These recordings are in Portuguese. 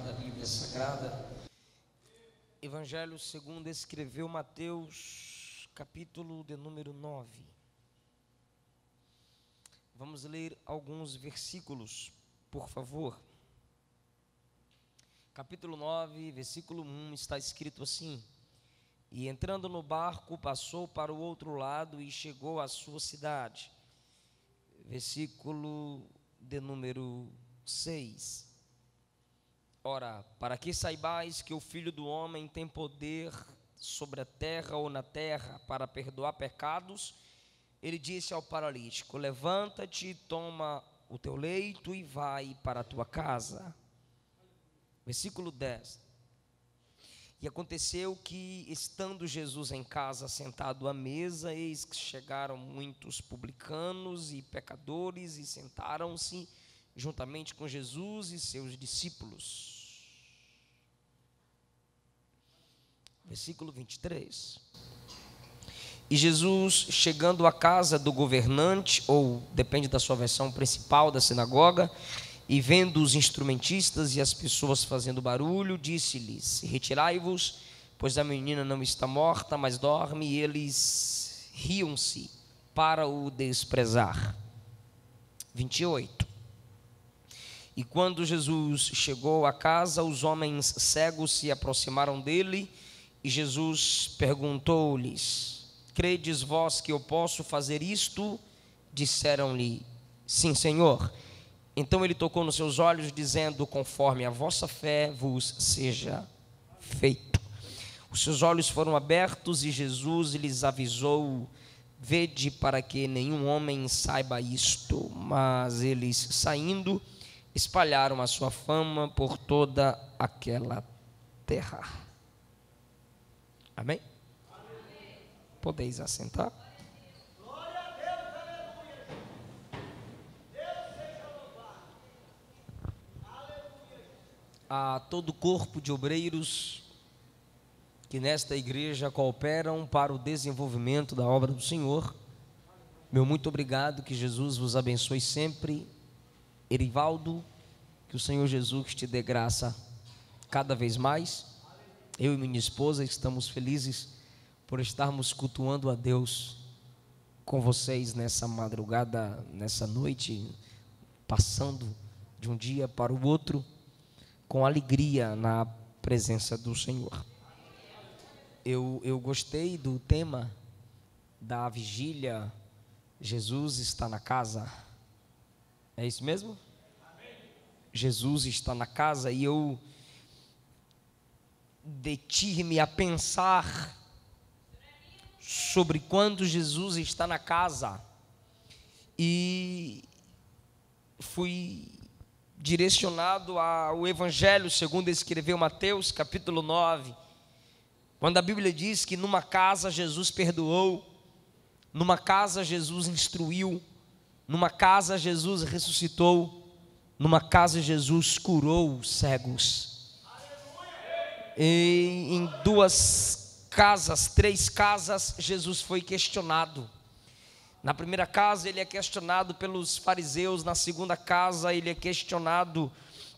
da Bíblia Sagrada. Evangelho segundo escreveu Mateus, capítulo de número 9. Vamos ler alguns versículos, por favor. Capítulo 9, versículo 1, está escrito assim: E entrando no barco, passou para o outro lado e chegou à sua cidade. Versículo de número 6. Ora, para que saibais que o Filho do Homem tem poder sobre a terra ou na terra para perdoar pecados, ele disse ao paralítico: levanta-te, toma o teu leito e vai para a tua casa. Versículo 10. E aconteceu que, estando Jesus em casa, sentado à mesa, eis que chegaram muitos publicanos e pecadores e sentaram-se juntamente com Jesus e seus discípulos. Versículo 23. E Jesus, chegando à casa do governante, ou depende da sua versão principal, da sinagoga, e vendo os instrumentistas e as pessoas fazendo barulho, disse-lhes: retirai-vos, pois a menina não está morta, mas dorme. E eles riam-se para o desprezar. 28. E quando Jesus chegou à casa, os homens cegos se aproximaram dele, e Jesus perguntou-lhes: credes vós que eu posso fazer isto? Disseram-lhe: sim, Senhor. Então ele tocou nos seus olhos, dizendo: conforme a vossa fé vos seja feito. Os seus olhos foram abertos e Jesus lhes avisou: vede para que nenhum homem saiba isto. Mas eles, saindo, espalharam a sua fama por toda aquela terra. Amém? Amém. Podeis assentar. A todo o corpo de obreiros que nesta igreja cooperam para o desenvolvimento da obra do Senhor, meu muito obrigado, que Jesus vos abençoe sempre. Erivaldo, que o Senhor Jesus te dê graça cada vez mais. Eu e minha esposa estamos felizes por estarmos cultuando a Deus com vocês nessa madrugada, nessa noite, passando de um dia para o outro com alegria na presença do Senhor. Eu gostei do tema da vigília. Jesus está na casa. É isso mesmo? Amém. Jesus está na casa. E eu detive-me a pensar sobre quando Jesus está na casa, e fui direcionado ao Evangelho segundo escreveu Mateus, capítulo 9, quando a Bíblia diz que numa casa Jesus perdoou, numa casa Jesus instruiu, numa casa Jesus ressuscitou, numa casa Jesus curou os cegos. E em três casas, Jesus foi questionado. Na primeira casa ele é questionado pelos fariseus, na segunda casa ele é questionado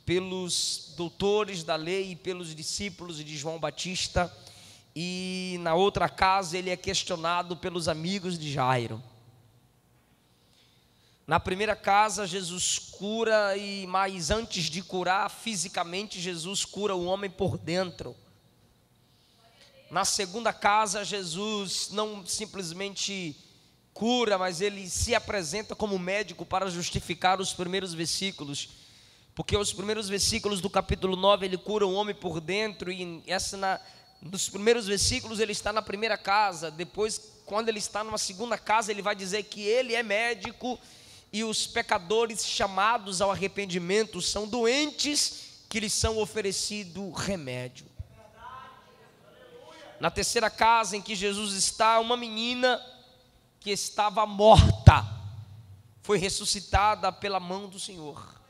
pelos doutores da lei e pelos discípulos de João Batista, e na outra casa ele é questionado pelos amigos de Jairo. Na primeira casa Jesus cura, mas antes de curar fisicamente, Jesus cura o homem por dentro. Na segunda casa Jesus não simplesmente cura, mas ele se apresenta como médico para justificar os primeiros versículos, porque os primeiros versículos do capítulo 9 ele cura o homem por dentro, e nos primeiros versículos ele está na primeira casa. Depois, quando ele está numa segunda casa, ele vai dizer que ele é médico, e os pecadores chamados ao arrependimento são doentes que lhes são oferecido remédio. Na terceira casa em que Jesus está, uma menina que estava morta foi ressuscitada pela mão do Senhor.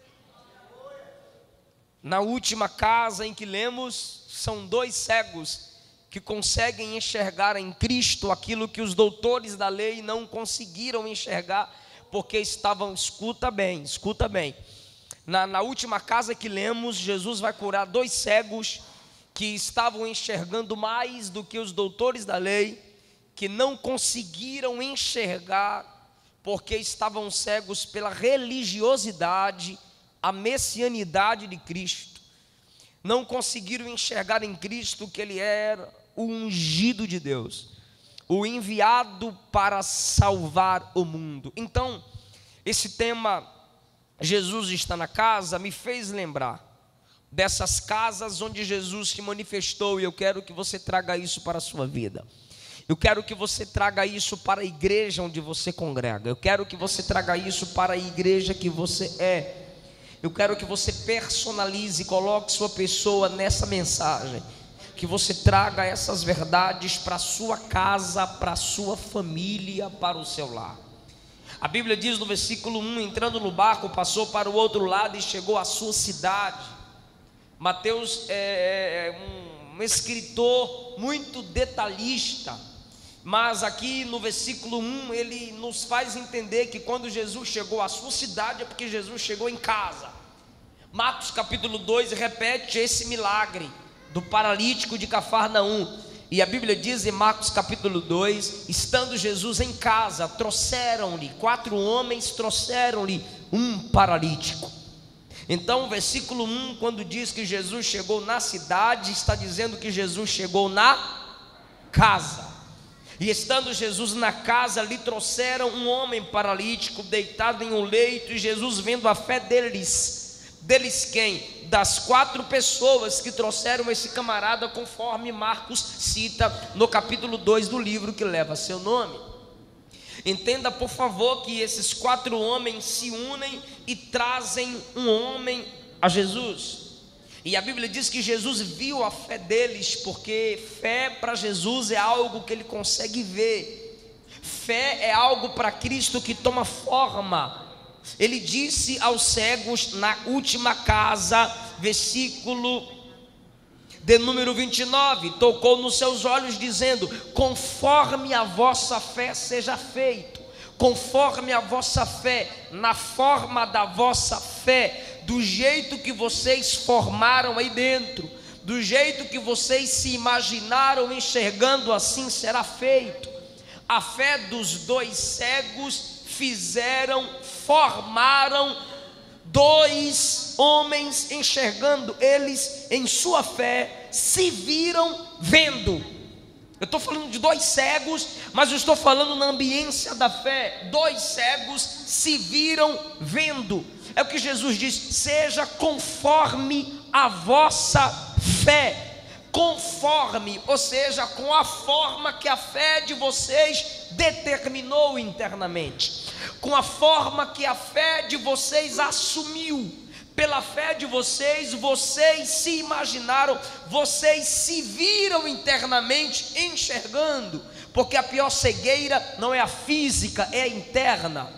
Na última casa em que lemos, são dois cegos que conseguem enxergar em Cristo aquilo que os doutores da lei não conseguiram enxergar, porque estavam, escuta bem, Na última casa que lemos, Jesus vai curar 2 cegos que estavam enxergando mais do que os doutores da lei, que não conseguiram enxergar porque estavam cegos pela religiosidade, a messianidade de Cristo. Não conseguiram enxergar em Cristo que Ele era o ungido de Deus, o enviado para salvar o mundo. Então, esse tema, Jesus está na casa, me fez lembrar dessas casas onde Jesus se manifestou, e eu quero que você traga isso para a sua vida. Eu quero que você traga isso para a igreja onde você congrega. Eu quero que você traga isso para a igreja que você é. Eu quero que você personalize, coloque sua pessoa nessa mensagem, que você traga essas verdades para a sua casa, para a sua família, para o seu lar. A Bíblia diz no versículo 1, entrando no barco, passou para o outro lado e chegou à sua cidade. Mateus é um escritor muito detalhista, mas aqui no versículo 1 ele nos faz entender que quando Jesus chegou à sua cidade é porque Jesus chegou em casa. Marcos capítulo 2 repete esse milagre do paralítico de Cafarnaum, e a Bíblia diz em Marcos capítulo 2, estando Jesus em casa, trouxeram-lhe 4 homens, trouxeram-lhe um paralítico. Então o versículo 1, quando diz que Jesus chegou na cidade, está dizendo que Jesus chegou na casa. E estando Jesus na casa, lhe trouxeram um homem paralítico, deitado em um leito, e Jesus, vendo a fé deles quem? Das 4 pessoas que trouxeram esse camarada, conforme Marcos cita no capítulo 2 do livro que leva seu nome. Entenda por favor que esses 4 homens se unem e trazem um homem a Jesus. E a Bíblia diz que Jesus viu a fé deles, porque fé para Jesus é algo que ele consegue ver. Fé é algo para Cristo que toma forma. Ele disse aos cegos na última casa, versículo de número 29, tocou nos seus olhos dizendo: conforme a vossa fé seja feito. Conforme a vossa fé, na forma da vossa fé, do jeito que vocês formaram aí dentro, do jeito que vocês se imaginaram enxergando, assim será feito. A fé dos 2 cegos formaram 2 homens enxergando. Eles em sua fé se viram vendo. Eu estou falando de 2 cegos, mas eu estou falando na ambiência da fé. 2 cegos se viram vendo. É o que Jesus diz: seja conforme a vossa fé. Conforme, ou seja, com a forma que a fé de vocês determinou internamente, com a forma que a fé de vocês assumiu. Pela fé de vocês, vocês se imaginaram, vocês se viram internamente enxergando, porque a pior cegueira não é a física, é a interna.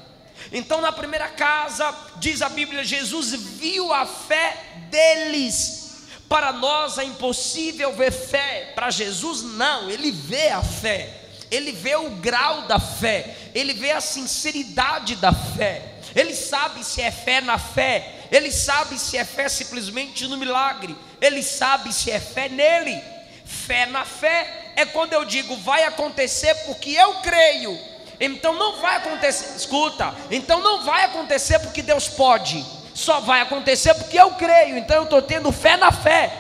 Então na primeira casa, diz a Bíblia, Jesus viu a fé deles. Para nós é impossível ver fé, para Jesus não, ele vê a fé, ele vê o grau da fé, ele vê a sinceridade da fé, ele sabe se é fé na fé, ele sabe se é fé simplesmente no milagre, ele sabe se é fé nele. Fé na fé é quando eu digo vai acontecer porque eu creio, então não vai acontecer, escuta, então não vai acontecer porque Deus pode, só vai acontecer porque eu creio, então eu estou tendo fé na fé.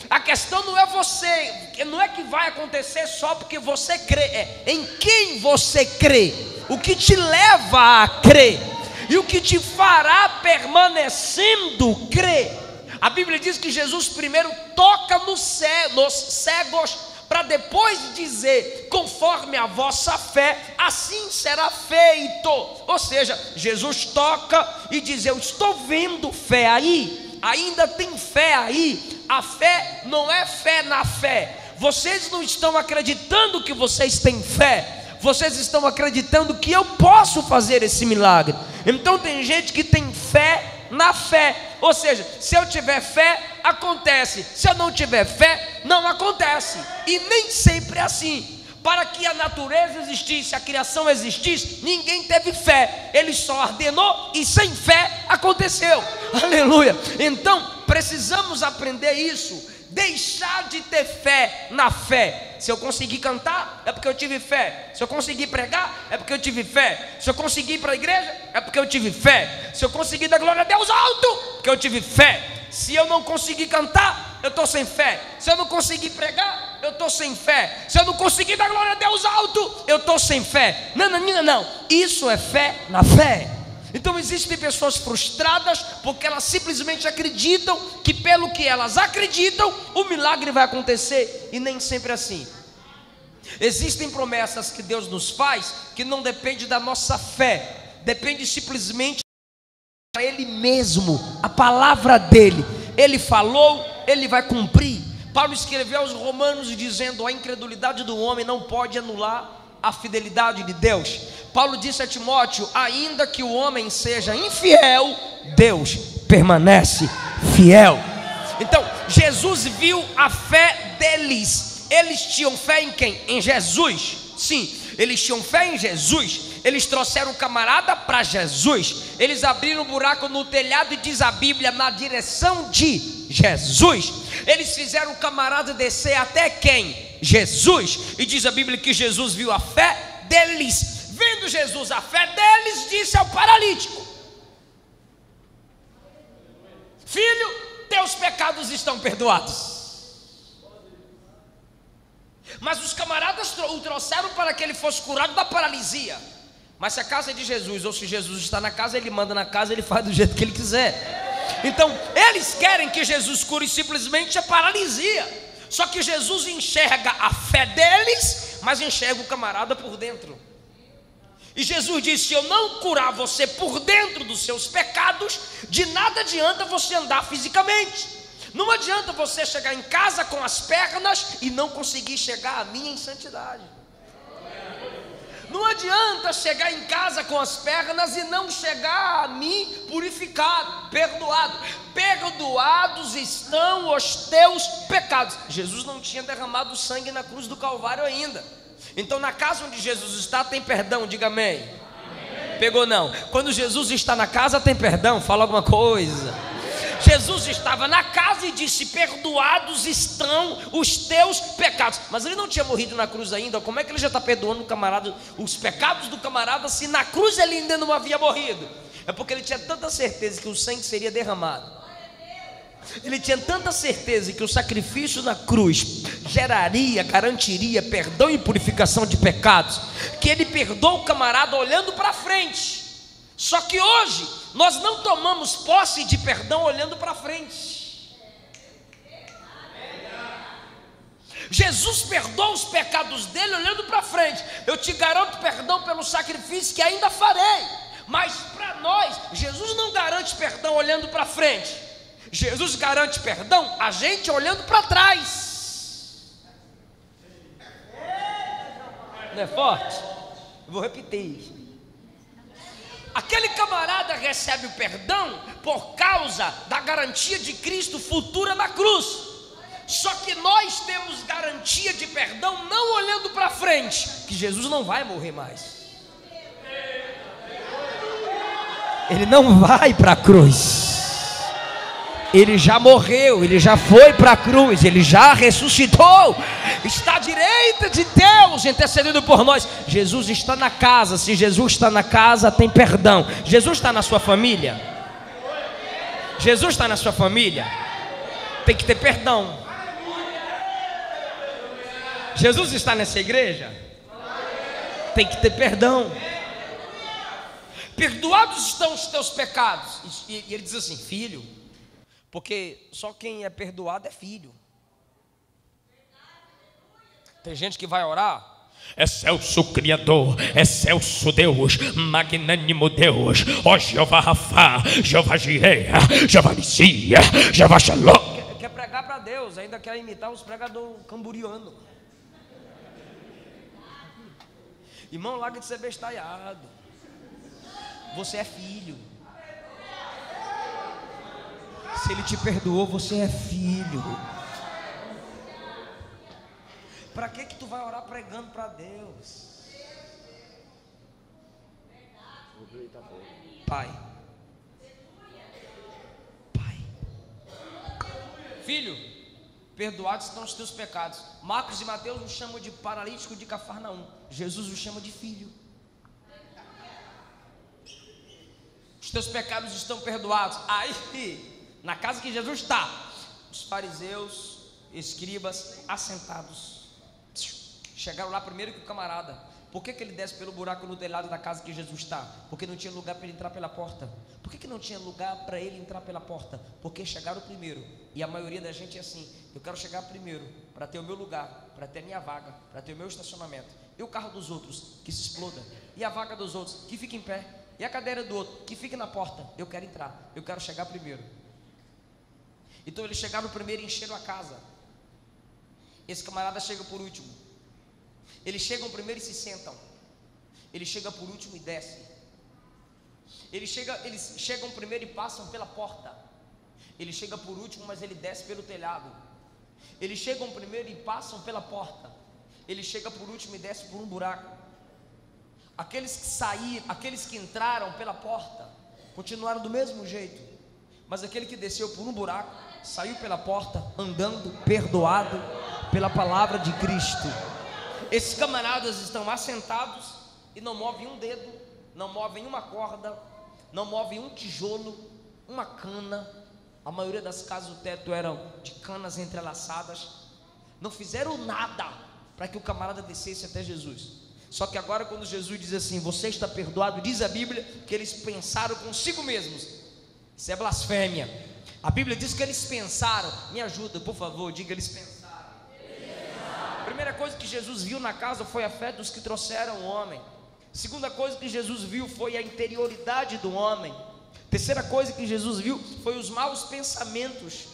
A questão não é você, não é que vai acontecer só porque você crê, é em quem você crê, o que te leva a crer, e o que te fará permanecendo crer. A Bíblia diz que Jesus primeiro toca nos cegos, para depois dizer, conforme a vossa fé, assim será feito. Ou seja, Jesus toca e diz, eu estou vendo fé aí, ainda tem fé aí. A fé não é fé na fé. Vocês não estão acreditando que vocês têm fé, vocês estão acreditando que eu posso fazer esse milagre. Então tem gente que tem fé na fé, ou seja, se eu tiver fé, acontece, se eu não tiver fé, não acontece, e nem sempre é assim, Para que a natureza existisse, a criação existisse, ninguém teve fé. Ele só ordenou e sem fé aconteceu. Aleluia. Então precisamos aprender isso. Deixar de ter fé na fé. Se eu conseguir cantar, é porque eu tive fé. Se eu conseguir pregar, é porque eu tive fé. Se eu conseguir ir para a igreja, é porque eu tive fé. Se eu conseguir dar glória a Deus alto, porque eu tive fé. Se eu não conseguir cantar, eu estou sem fé. Se eu não conseguir pregar, eu estou sem fé. Se eu não conseguir dar glória a Deus alto, eu estou sem fé. Não. Isso é fé na fé. Então existem pessoas frustradas porque elas simplesmente acreditam que pelo que elas acreditam, o milagre vai acontecer, e nem sempre é assim. Existem promessas que Deus nos faz que não depende da nossa fé, depende simplesmente de Ele mesmo, a palavra dele. Ele falou, Ele vai cumprir. Paulo escreveu aos Romanos dizendo: a incredulidade do homem não pode anular a fidelidade de Deus. Paulo disse a Timóteo: ainda que o homem seja infiel, Deus permanece fiel. Então Jesus viu a fé deles. Eles tinham fé em quem? Em Jesus. Sim, eles tinham fé em Jesus. Eles trouxeram o camarada para Jesus. Eles abriram um buraco no telhado, e diz a Bíblia, na direção de Jesus. Eles fizeram o camarada descer até quem? Jesus. E diz a Bíblia que Jesus viu a fé deles. Vendo Jesus a fé deles, disse ao paralítico: filho, teus pecados estão perdoados. Mas os camaradas o trouxeram para que ele fosse curado da paralisia. Mas se a casa é de Jesus, ou se Jesus está na casa, ele manda na casa, ele faz do jeito que ele quiser. Então eles querem que Jesus cure simplesmente a paralisia. Só que Jesus enxerga a fé deles, mas enxerga o camarada por dentro. E Jesus disse: se eu não curar você por dentro dos seus pecados, de nada adianta você andar fisicamente. Não adianta você chegar em casa com as pernas e não conseguir chegar a mim em santidade. Não adianta chegar em casa com as pernas e não chegar a mim purificado, perdoado. Perdoados estão os teus pecados. Jesus não tinha derramado sangue na cruz do Calvário ainda. Então na casa onde Jesus está tem perdão, diga amém. Pegou não? Quando Jesus está na casa tem perdão, fala alguma coisa. Jesus estava na casa e disse: perdoados estão os teus pecados. Mas ele não tinha morrido na cruz ainda. Como é que ele já está perdoando o camarada, os pecados do camarada, se na cruz ele ainda não havia morrido? É porque ele tinha tanta certeza que o sangue seria derramado. Ele tinha tanta certeza que o sacrifício na cruz geraria, garantiria perdão e purificação de pecados, que ele perdoou o camarada olhando para frente. Só que hoje nós não tomamos posse de perdão olhando para frente. Jesus perdoa os pecados dele olhando para frente. Eu te garanto perdão pelo sacrifício que ainda farei. Mas para nós, Jesus não garante perdão olhando para frente. Jesus garante perdão a gente olhando para trás. Não é forte? Eu vou repetir. Aquele camarada recebe o perdão por causa da garantia de Cristo futura na cruz. Só que nós temos garantia de perdão não olhando para frente, que Jesus não vai morrer mais. Ele não vai para a cruz. Ele já morreu, ele já foi para a cruz, ele já ressuscitou, está à direita de Deus, intercedendo por nós. Jesus está na casa. Se Jesus está na casa, tem perdão. Jesus está na sua família. Jesus está na sua família, tem que ter perdão. Jesus está nessa igreja, tem que ter perdão. Perdoados estão os teus pecados. E ele diz assim: filho, porque só quem é perdoado é filho. Tem gente que vai orar: excelso Criador, excelso Deus, magnânimo Deus, ó Jeová Rafá, Jeová Jireh, Jeová Nissi, Jeová Shalom. Quer pregar para Deus, ainda quer imitar os pregadores camburianos. Irmão, larga de ser bestalhado. Você é filho. Se ele te perdoou, você é filho. Para que tu vai orar pregando para Deus? Pai, filho, perdoados estão os teus pecados. Marcos e Mateus o chamam de paralítico de Cafarnaum. Jesus o chama de filho. Os teus pecados estão perdoados. Aí, na casa que Jesus está, os fariseus, escribas, assentados, chegaram lá primeiro que o camarada. Por que ele desce pelo buraco no telhado da casa que Jesus está? Porque não tinha lugar para ele entrar pela porta. Por que não tinha lugar para ele entrar pela porta? Porque chegaram primeiro. E a maioria da gente é assim: eu quero chegar primeiro para ter o meu lugar, para ter a minha vaga, para ter o meu estacionamento. E o carro dos outros que se exploda, e a vaga dos outros que fica em pé, e a cadeira do outro que fica na porta. Eu quero entrar, eu quero chegar primeiro. Então eles chegaram primeiro e encheram a casa. Esse camarada chega por último. Eles chegam primeiro e se sentam. Ele chega por último e desce. Eles chegam primeiro e passam pela porta. Ele chega por último, mas ele desce pelo telhado. Eles chegam primeiro e passam pela porta. Ele chega por último e desce por um buraco. Aqueles que saíram, aqueles que entraram pela porta, continuaram do mesmo jeito. Mas aquele que desceu por um buraco, saiu pela porta, andando, perdoado pela palavra de Cristo. Esses camaradas estão assentados e não movem um dedo, não movem uma corda, não movem um tijolo, uma cana. A maioria das casas, o teto eram de canas entrelaçadas. Não fizeram nada para que o camarada descesse até Jesus. Só que agora, quando Jesus diz assim: você está perdoado, diz a Bíblia que eles pensaram consigo mesmos. Isso é blasfêmia. A Bíblia diz que eles pensaram. Me ajuda, por favor, diga: eles pensaram. A primeira coisa que Jesus viu na casa foi a fé dos que trouxeram o homem. A segunda coisa que Jesus viu foi a interioridade do homem. A terceira coisa que Jesus viu foi os maus pensamentos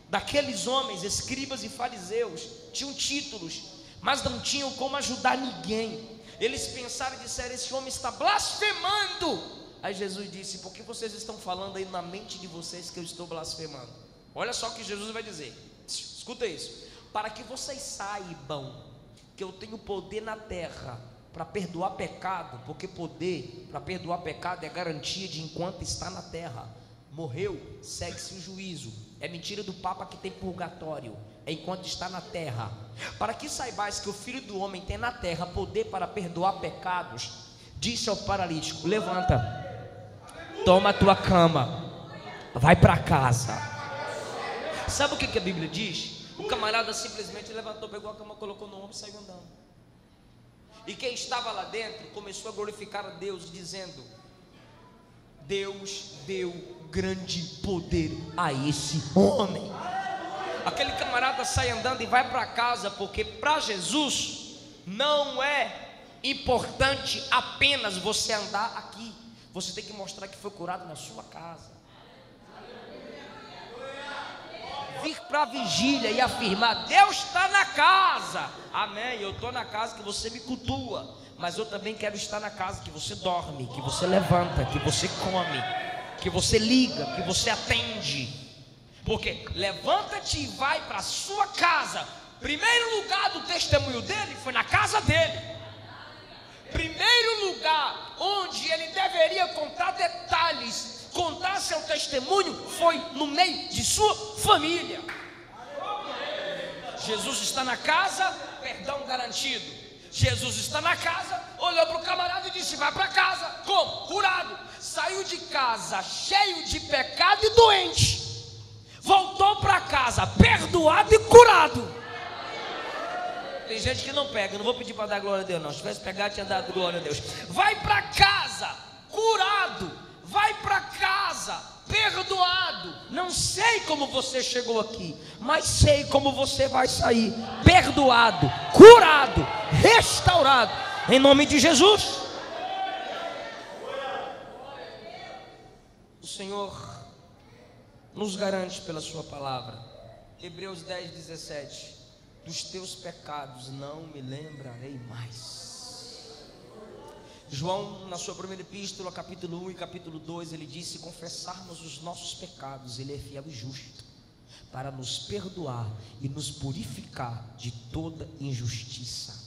daqueles homens, escribas e fariseus. Tinham títulos, mas não tinham como ajudar ninguém. Eles pensaram e disseram: esse homem está blasfemando. Aí Jesus disse: por que vocês estão falando aí na mente de vocês que eu estou blasfemando? Olha só o que Jesus vai dizer. Escuta isso: para que vocês saibam que eu tenho poder na terra para perdoar pecado, porque poder para perdoar pecado é garantia de enquanto está na terra. Morreu, segue-se o juízo. É mentira do Papa que tem purgatório, é enquanto está na terra. Para que saibais que o Filho do Homem tem na terra poder para perdoar pecados, disse ao paralítico: levanta, toma a tua cama, vai para casa. Sabe o que a Bíblia diz? O camarada simplesmente levantou, pegou a cama, colocou no ombro e saiu andando. E quem estava lá dentro começou a glorificar a Deus, dizendo: Deus deu grande poder a esse homem. Aquele camarada sai andando e vai para casa, porque para Jesus não é importante apenas você andar aqui. Você tem que mostrar que foi curado na sua casa. Vir para a vigília e afirmar: Deus está na casa. Amém, eu estou na casa que você me cultua, mas eu também quero estar na casa que você dorme, que você levanta, que você come, que você liga, que você atende. Porque levanta-te e vai para a sua casa. Primeiro lugar do testemunho dele foi na casa dele. Primeiro lugar onde ele deveria contar detalhes, contar seu testemunho, foi no meio de sua família. Jesus está na casa, perdão garantido. Jesus está na casa, olhou para o camarada e disse: vai para casa. Como? Curado. Saiu de casa cheio de pecado e doente, voltou para casa perdoado e curado. Tem gente que não pega, não vou pedir para dar glória a Deus não. Se tivesse pegado, tinha dado glória a Deus. Vai para casa curado, vai para casa perdoado. Não sei como você chegou aqui, mas sei como você vai sair: perdoado, curado, restaurado, em nome de Jesus. O Senhor nos garante pela sua palavra. Hebreus 10:17: dos teus pecados não me lembrarei mais. João, na sua primeira epístola, capítulo 1 e capítulo 2, ele disse: se confessarmos os nossos pecados, ele é fiel e justo para nos perdoar e nos purificar de toda injustiça.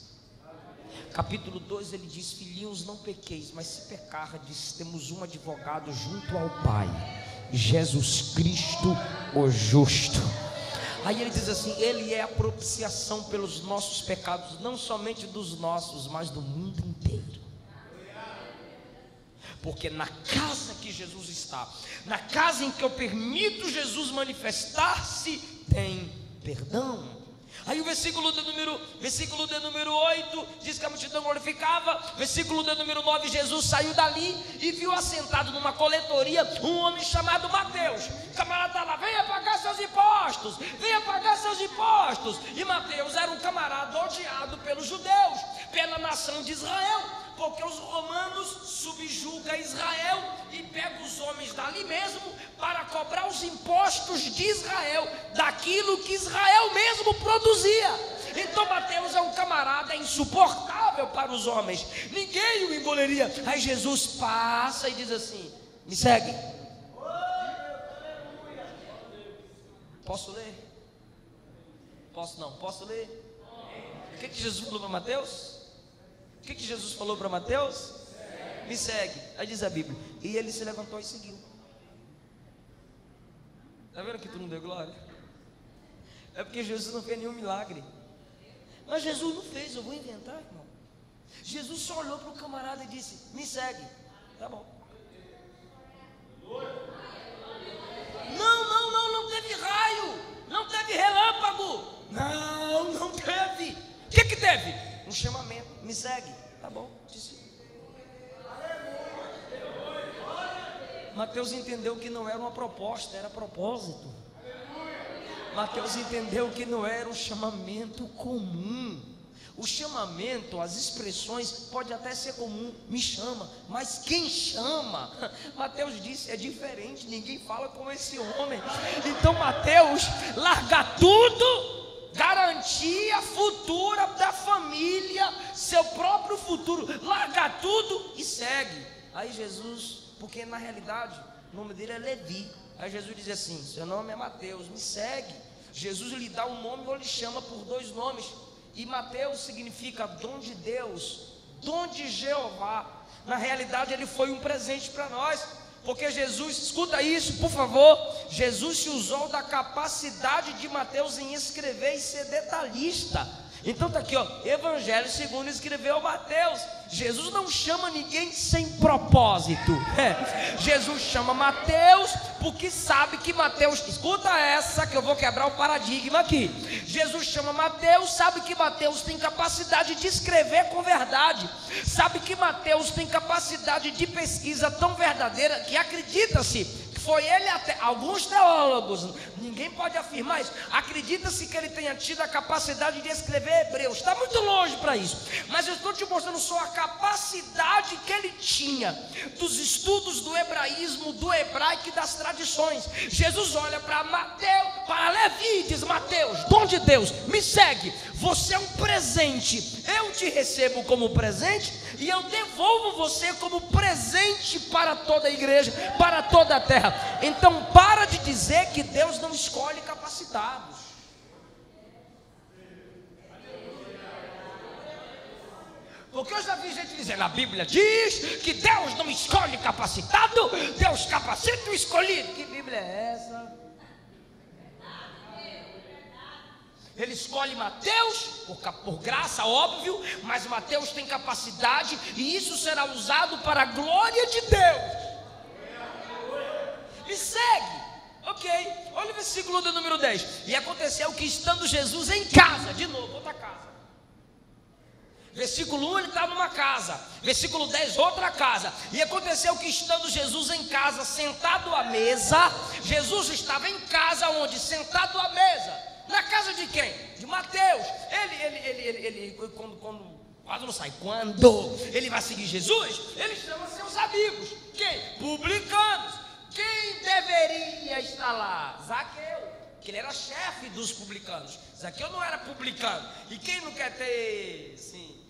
Capítulo 2 ele diz: filhinhos, não pequeis, mas se pecardes, temos um advogado junto ao Pai, Jesus Cristo o justo. Aí ele diz assim: ele é a propiciação pelos nossos pecados, não somente dos nossos, mas do mundo inteiro. Porque na casa que Jesus está, na casa em que eu permito Jesus manifestar-se, tem perdão. Aí o versículo de número 8 diz que a multidão glorificava. Versículo de número 9, Jesus saiu dali e viu assentado numa coletoria um homem chamado Mateus. O camarada está lá: venha pagar seus impostos, venha pagar seus impostos. E Mateus era um camarada odiado pelos judeus, pela nação de Israel, porque os romanos subjugam Israel e pegam os homens dali mesmo para cobrar os impostos de Israel, daquilo que Israel mesmo produzia. Então Mateus é um camarada insuportável para os homens, ninguém o engoliria. Aí Jesus passa e diz assim: me segue. Posso ler? Posso não? Posso ler? O que Jesus falou para Mateus? O que Jesus falou para Mateus? Me segue. Aí diz a Bíblia: e ele se levantou e seguiu. Está vendo que tu não deu glória? É porque Jesus não fez nenhum milagre. Mas Jesus não fez, eu vou inventar, irmão. Jesus só olhou para o camarada e disse: me segue. Tá bom. Não teve raio, não teve relâmpago. Não teve. O que teve? Um chamamento: me segue. Tá bom, disse. Mateus entendeu que não era uma proposta, era propósito. Mateus entendeu que não era um chamamento comum. O chamamento, as expressões, pode até ser comum: me chama, mas quem chama, Mateus disse, é diferente. Ninguém fala como esse homem. Então Mateus larga tudo, garantia futura da família, seu próprio futuro, larga tudo e segue. Aí Jesus, porque na realidade o nome dele é Levi, aí Jesus diz assim: seu nome é Mateus, me segue. Jesus lhe dá um nome ou lhe chama por dois nomes, e Mateus significa dom de Deus, dom de Jeová. Na realidade ele foi um presente para nós, porque Jesus, escuta isso por favor, Jesus se usou da capacidade de Mateus em escrever e ser detalhista. Então está aqui, ó, Evangelho segundo escreveu Mateus. Jesus não chama ninguém sem propósito. Jesus chama Mateus porque sabe que Mateus, escuta essa que eu vou quebrar o paradigma aqui. Jesus chama Mateus, sabe que Mateus tem capacidade de escrever com verdade, sabe que Mateus tem capacidade de pesquisa tão verdadeira que acredita-se, foi ele até, alguns teólogos, ninguém pode afirmar isso, acredita-se que ele tenha tido a capacidade de escrever Hebreus. Está muito longe para isso, mas eu estou te mostrando só a capacidade que ele tinha dos estudos do hebraísmo, do hebraico e das tradições. Jesus olha para Mateus, para Levi e diz: Mateus, dom de Deus, me segue. Você é um presente, eu te recebo como presente e eu devolvo você como presente para toda a igreja, para toda a terra. Então para de dizer que Deus não escolhe capacitados. Porque eu já vi gente dizendo: a Bíblia diz que Deus não escolhe capacitado, Deus capacita o escolhido. Que Bíblia é essa? Ele escolhe Mateus por graça, óbvio, mas Mateus tem capacidade e isso será usado para a glória de Deus. Me segue, ok? Olha o versículo do número 10. E aconteceu que, estando Jesus em casa, de novo, outra casa. Versículo 1, ele está numa casa. Versículo 10, outra casa. E aconteceu que, estando Jesus em casa, sentado à mesa. Jesus estava em casa, onde? Sentado à mesa. Na casa de quem? De Mateus. Ele quando não sai, quando ele vai seguir Jesus, ele chama seus amigos. Quem? Publicanos. Quem deveria estar lá? Zaqueu, que ele era chefe dos publicanos. Zaqueu não era publicano. E quem não quer ter, assim,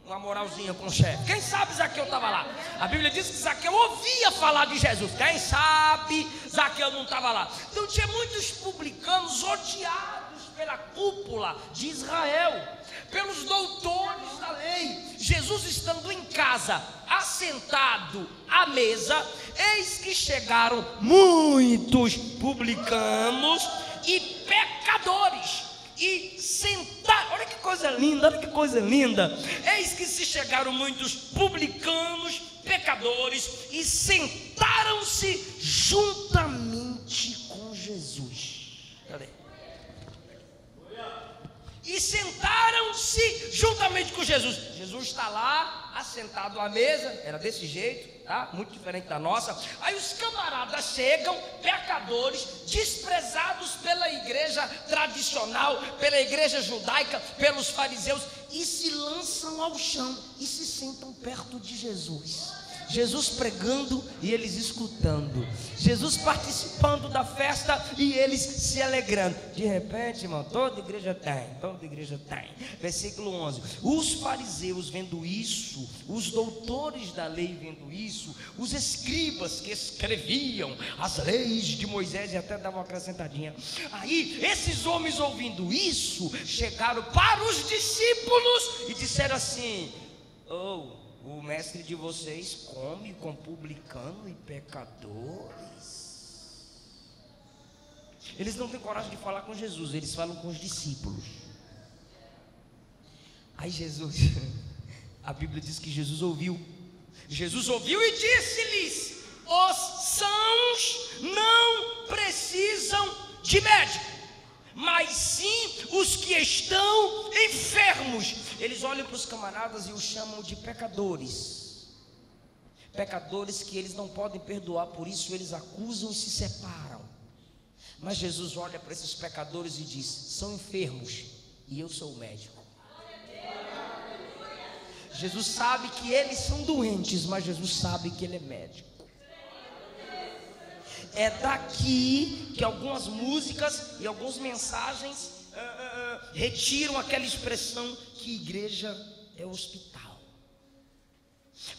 uma moralzinha com o chefe. Quem sabe Zaqueu estava lá? A Bíblia diz que Zaqueu ouvia falar de Jesus. Quem sabe Zaqueu não estava lá? Então tinha muitos publicanos odiados pela cúpula de Israel, pelos doutores da lei. Jesus estando em casa, assentado à mesa, eis que chegaram muitos publicanos e pecadores e sentaram. Olha que coisa linda, olha que coisa linda. Eis que se chegaram muitos publicanos, pecadores, e sentaram-se juntamente com Jesus. Cadê? E sentaram-se juntamente com Jesus. Jesus está lá, assentado à mesa, era desse jeito, tá? Muito diferente da nossa. Aí os camaradas chegam, pecadores, desprezados pela igreja tradicional, pela igreja judaica, pelos fariseus, e se lançam ao chão e se sentam perto de Jesus. Jesus pregando e eles escutando, Jesus participando da festa e eles se alegrando. De repente, irmão, toda igreja tem. Versículo 11: os fariseus vendo isso, os doutores da lei vendo isso, os escribas que escreviam as leis de Moisés, e até davam uma acrescentadinha. Aí esses homens ouvindo isso, chegaram para os discípulos e disseram assim: o mestre de vocês come com publicano e pecadores. Eles não têm coragem de falar com Jesus, eles falam com os discípulos. Aí Jesus, a Bíblia diz que Jesus ouviu e disse-lhes: os sãos não precisam de médico, mas sim os que estão enfermos. Eles olham para os camaradas e os chamam de pecadores. Pecadores que eles não podem perdoar, por isso eles acusam e se separam. Mas Jesus olha para esses pecadores e diz: são enfermos e eu sou o médico. Jesus sabe que eles são doentes, mas Jesus sabe que ele é médico. É daqui que algumas músicas e algumas mensagens retiram aquela expressão que igreja é hospital.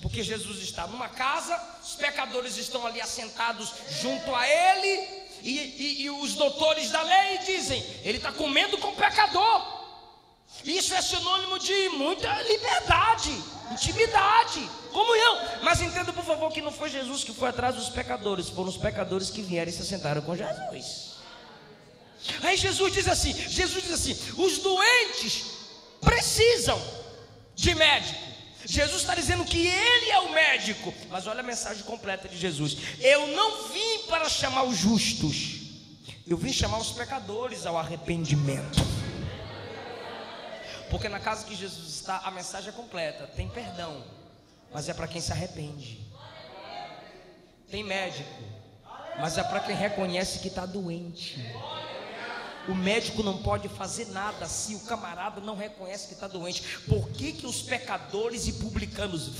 Porque Jesus está numa casa, os pecadores estão ali assentados junto a ele, e os doutores da lei dizem: ele está comendo com pecador. Isso é sinônimo de muita liberdade, intimidade, comunhão. Mas entenda, por favor, que não foi Jesus que foi atrás dos pecadores, foram os pecadores que vieram e se assentaram com Jesus. Aí Jesus diz assim: os doentes precisam de médico. Jesus está dizendo que ele é o médico. Mas olha a mensagem completa de Jesus: eu não vim para chamar os justos, eu vim chamar os pecadores ao arrependimento. Porque na casa que Jesus está, a mensagem é completa. Tem perdão, mas é para quem se arrepende. Tem médico, mas é para quem reconhece que está doente. O médico não pode fazer nada se o camarada não reconhece que está doente. Por que os pecadores e publicanos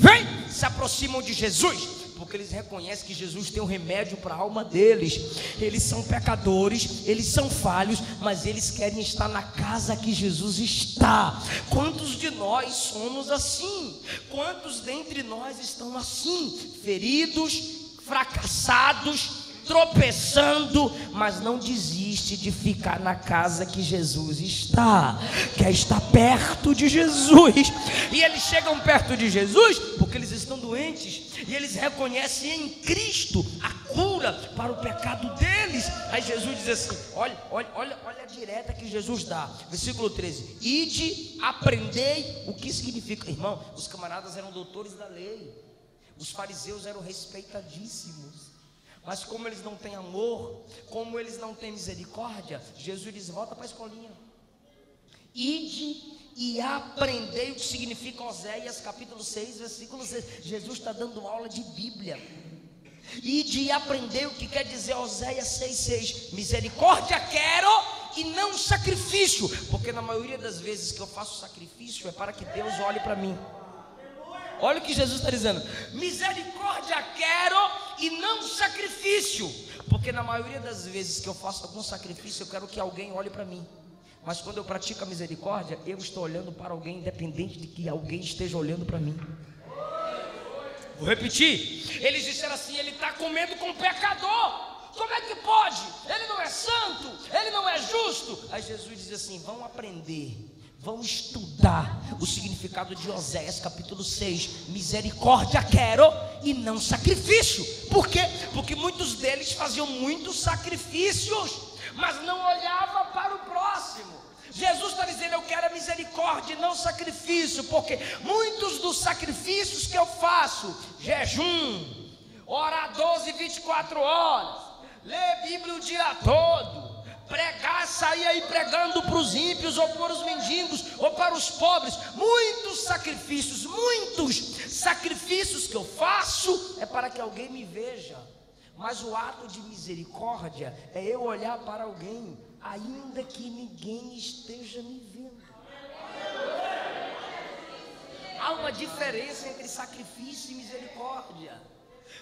se aproximam de Jesus? Porque eles reconhecem que Jesus tem um remédio para a alma deles. Eles são pecadores, eles são falhos, mas eles querem estar na casa que Jesus está. Quantos de nós somos assim? Quantos dentre nós estão assim? Feridos, fracassados, tropeçando, mas não desiste de ficar na casa que Jesus está, quer estar perto de Jesus. E eles chegam perto de Jesus porque eles estão doentes e eles reconhecem em Cristo a cura para o pecado deles. Aí Jesus diz assim: olha a direta que Jesus dá, versículo 13: ide, aprendei o que significa. Irmão, os camaradas eram doutores da lei, os fariseus eram respeitadíssimos, mas como eles não têm amor, como eles não têm misericórdia, Jesus diz: volta para a escolinha. Ide e aprendei o que significa Oséias capítulo 6, versículo 6. Jesus está dando aula de Bíblia. Ide e aprendei o que quer dizer Oséias 6,6. Misericórdia quero e não sacrifício. Porque na maioria das vezes que eu faço sacrifício é para que Deus olhe para mim. Olha o que Jesus está dizendo: misericórdia quero e não sacrifício. Porque na maioria das vezes que eu faço algum sacrifício, eu quero que alguém olhe para mim. Mas quando eu pratico a misericórdia, eu estou olhando para alguém, independente de que alguém esteja olhando para mim. Vou repetir. Eles disseram assim: ele está comendo com pecador. Como é que pode? Ele não é santo, ele não é justo. Aí Jesus diz assim: vão aprender, vão estudar o significado de Oséias capítulo 6. Misericórdia quero e não sacrifício. Por quê? Porque muitos deles faziam muitos sacrifícios, mas não olhava para o próximo. Jesus está dizendo: eu quero a misericórdia e não sacrifício, porque muitos dos sacrifícios que eu faço, jejum, orar 12, 24 horas, ler Bíblia o dia todo, pregar, sair aí pregando para os ímpios, ou para os mendigos, ou para os pobres, muitos sacrifícios que eu faço é para que alguém me veja. Mas o ato de misericórdia é eu olhar para alguém, ainda que ninguém esteja me vendo. Há uma diferença entre sacrifício e misericórdia.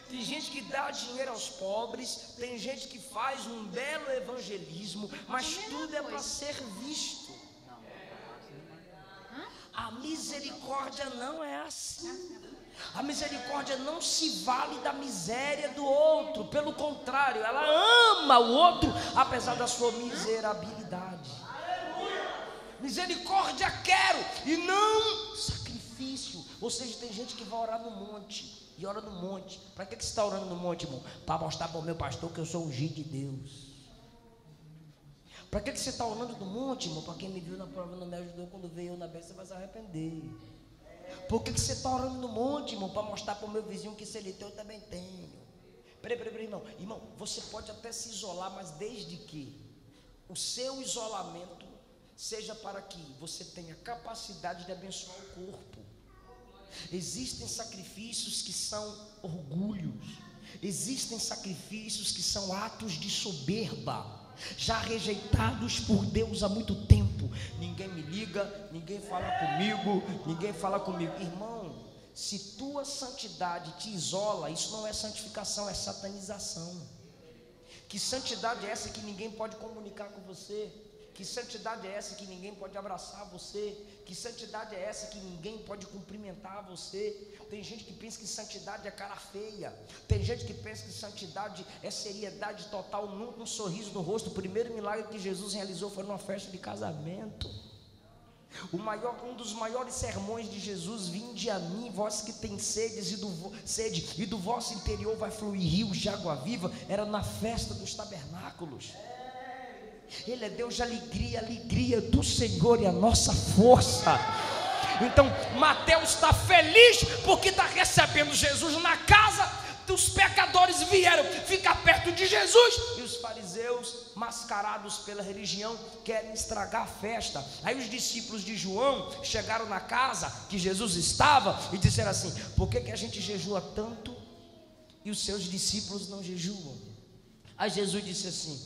Tem gente que dá dinheiro aos pobres, tem gente que faz um belo evangelismo, mas tudo é para ser visto. A misericórdia não é assim. A misericórdia não se vale da miséria do outro, pelo contrário, ela ama o outro apesar da sua miserabilidade. Misericórdia quero e não sacrifício. Ou seja, tem gente que vai orar no monte e ora no monte. Para que você está orando no monte, irmão? Para mostrar para o meu pastor que eu sou ungido de Deus. Para que você está orando no monte, irmão? Para quem me viu na prova não me ajudou, quando veio eu na bênção, você vai se arrepender. Por que você está orando no monte, irmão? Para mostrar para o meu vizinho que se ele tem, eu também tenho. Peraí, irmão. Irmão, você pode até se isolar, mas desde que o seu isolamento seja para que você tenha capacidade de abençoar o corpo. Existem sacrifícios que são orgulhos. Existem sacrifícios que são atos de soberba, já rejeitados por Deus há muito tempo. Ninguém me liga, ninguém fala comigo. Irmão, se tua santidade te isola, isso não é santificação, é satanização. Que santidade é essa que ninguém pode comunicar com você? Que santidade é essa que ninguém pode abraçar você? Que santidade é essa que ninguém pode cumprimentar você? Tem gente que pensa que santidade é cara feia. Tem gente que pensa que santidade é seriedade total, nunca um sorriso no rosto. O primeiro milagre que Jesus realizou foi numa festa de casamento. Um dos maiores sermões de Jesus: vinde a mim, vós que tem sede, e do vosso interior vai fluir rios de água viva. Era na festa dos tabernáculos. Ele é Deus de alegria, alegria do Senhor e a nossa força. Então Mateus está feliz porque está recebendo Jesus na casa. Os pecadores vieram ficar perto de Jesus, e os fariseus, mascarados pela religião, querem estragar a festa. Aí os discípulos de João chegaram na casa que Jesus estava e disseram assim: por que a gente jejua tanto e os seus discípulos não jejuam? Aí Jesus disse assim: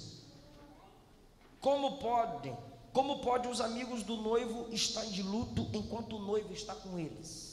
Como pode os amigos do noivo estar de luto enquanto o noivo está com eles?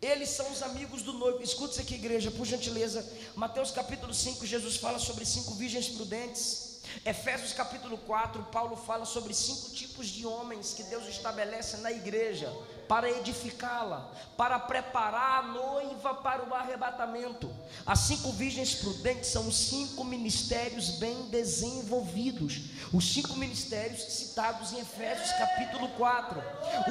Eles são os amigos do noivo. Escuta isso aqui, igreja, por gentileza. Mateus capítulo 5, Jesus fala sobre 5 virgens prudentes. Efésios capítulo 4, Paulo fala sobre 5 tipos de homens que Deus estabelece na igreja para edificá-la, para preparar a noiva para o arrebatamento. As 5 virgens prudentes são os 5 ministérios bem desenvolvidos, os 5 ministérios citados em Efésios capítulo 4.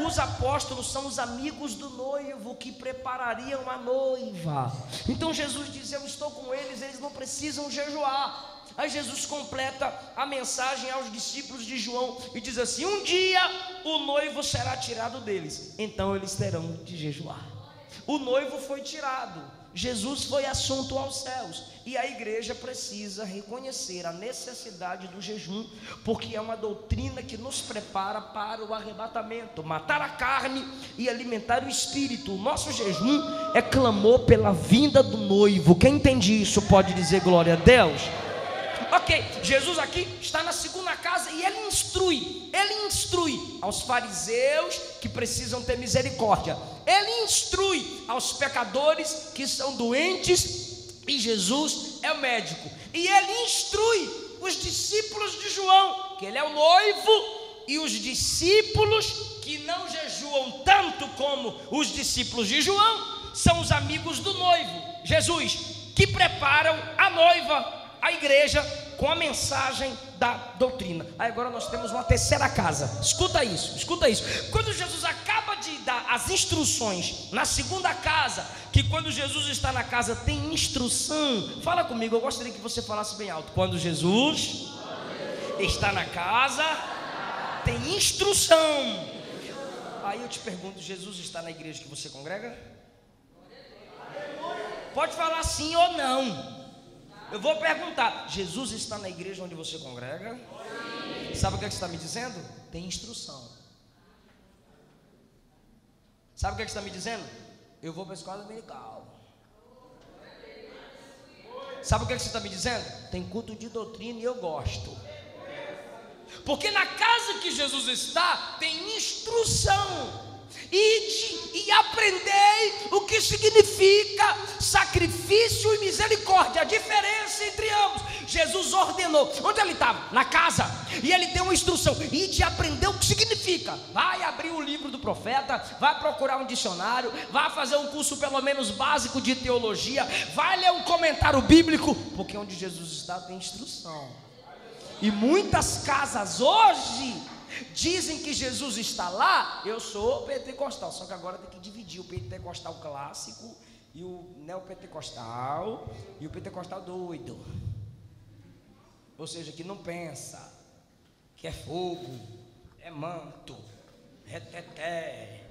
Os apóstolos são os amigos do noivo que preparariam a noiva. Então Jesus diz: eu estou com eles, eles não precisam jejuar. Aí Jesus completa a mensagem aos discípulos de João e diz assim: um dia o noivo será tirado deles, então eles terão de jejuar. O noivo foi tirado, Jesus foi assunto aos céus, e a igreja precisa reconhecer a necessidade do jejum, porque é uma doutrina que nos prepara para o arrebatamento. Matar a carne e alimentar o espírito. O nosso jejum é clamor pela vinda do noivo. Quem entende isso pode dizer glória a Deus. Ok, Jesus aqui está na segunda casa e ele instrui aos fariseus que precisam ter misericórdia, ele instrui aos pecadores que são doentes, e Jesus é o médico, e ele instrui os discípulos de João que ele é o noivo, e os discípulos que não jejuam tanto como os discípulos de João são os amigos do noivo, Jesus, que preparam a noiva, a igreja, com a mensagem da doutrina. Aí agora nós temos uma terceira casa. Escuta isso, escuta isso. Quando Jesus acaba de dar as instruções na segunda casa, que quando Jesus está na casa tem instrução. Fala comigo, eu gostaria que você falasse bem alto. Quando Jesus está na casa, tem instrução. Aí eu te pergunto, Jesus está na igreja que você congrega? Pode falar sim ou não. Eu vou perguntar, Jesus está na igreja onde você congrega? Sim. Sabe o que você está me dizendo? Tem instrução. Sabe o que você está me dizendo? Eu vou para a escola dominical. Sabe o que você está me dizendo? Tem culto de doutrina e eu gosto. Porque na casa que Jesus está, tem instrução. Ide e aprendei o que significa sacrifício e misericórdia, a diferença entre ambos. Jesus ordenou, onde ele estava? Na casa, e ele deu uma instrução: ide e aprender o que significa. Vai abrir o livro do profeta, vai procurar um dicionário, vai fazer um curso pelo menos básico de teologia, vai ler um comentário bíblico, porque onde Jesus está tem instrução. E muitas casas hoje dizem que Jesus está lá. Eu sou pentecostal, só que agora tem que dividir o pentecostal clássico e o neopentecostal e o pentecostal doido, ou seja, que não pensa, que é fogo, é manto, reteté,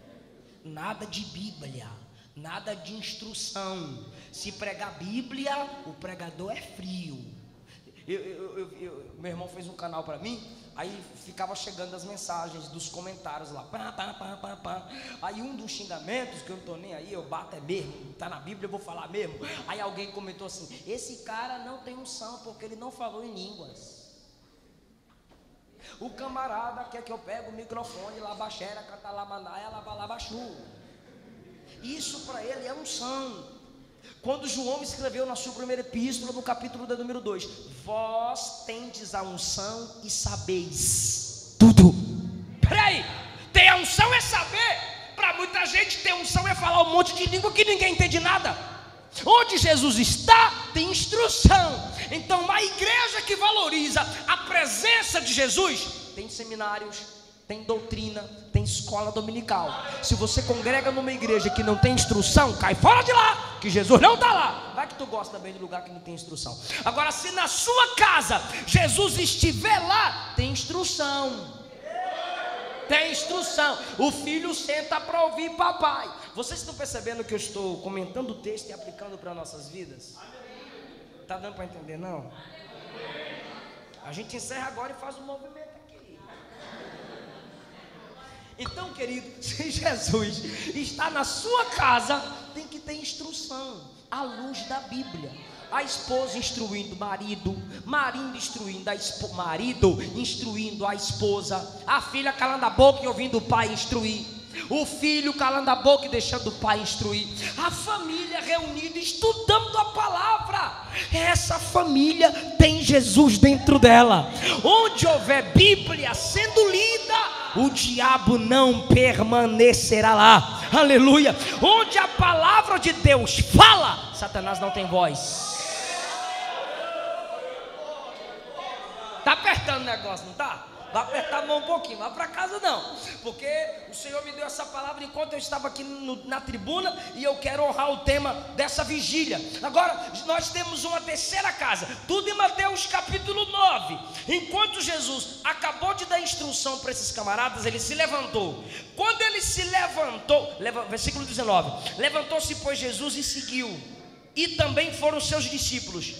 nada de Bíblia, nada de instrução. Se pregar Bíblia, o pregador é frio. Meu irmão fez um canal para mim, aí ficava chegando as mensagens dos comentários lá, aí um dos xingamentos, que eu não estou nem aí, eu bato é mesmo, está na Bíblia, eu vou falar mesmo. Aí alguém comentou assim: esse cara não tem unção porque ele não falou em línguas. O camarada quer que eu pegue o microfone, labaxera, catalamanaia, labalabaxu. Isso para ele é unção. Quando João escreveu na sua primeira epístola, no capítulo de número 2, vós tendes a unção e sabeis tudo. Peraí, ter a unção é saber. Para muita gente ter unção é falar um monte de língua que ninguém entende nada. Onde Jesus está, tem instrução. Então uma igreja que valoriza a presença de Jesus, tem seminários, tem doutrina, tem escola dominical. Se você congrega numa igreja que não tem instrução, cai fora de lá, que Jesus não está lá. Vai que tu gosta também de lugar que não tem instrução. Agora, se na sua casa Jesus estiver lá, tem instrução. Tem instrução. O filho senta para ouvir papai. Vocês estão percebendo que eu estou comentando o texto e aplicando para nossas vidas? Está dando para entender, não? A gente encerra agora e faz um movimento. Então, querido, se Jesus está na sua casa, tem que ter instrução, à luz da Bíblia. A esposa instruindo o marido, marido instruindo a esposa, a filha calando a boca e ouvindo o pai instruir, o filho calando a boca e deixando o pai instruir, a família reunida estudando a palavra. Essa família tem Jesus dentro dela. Onde houver Bíblia sendo lida, o diabo não permanecerá lá. Aleluia. Onde a palavra de Deus fala, Satanás não tem voz. Está apertando o negócio, não está? Vai apertar a mão um pouquinho, vai para casa não, porque o Senhor me deu essa palavra enquanto eu estava aqui na tribuna, e eu quero honrar o tema dessa vigília. Agora, nós temos uma terceira casa, tudo em Mateus capítulo 9. Enquanto Jesus acabou de dar instrução para esses camaradas, ele se levantou. Quando ele se levantou, versículo 19, levantou-se pois Jesus e seguiu, e também foram seus discípulos.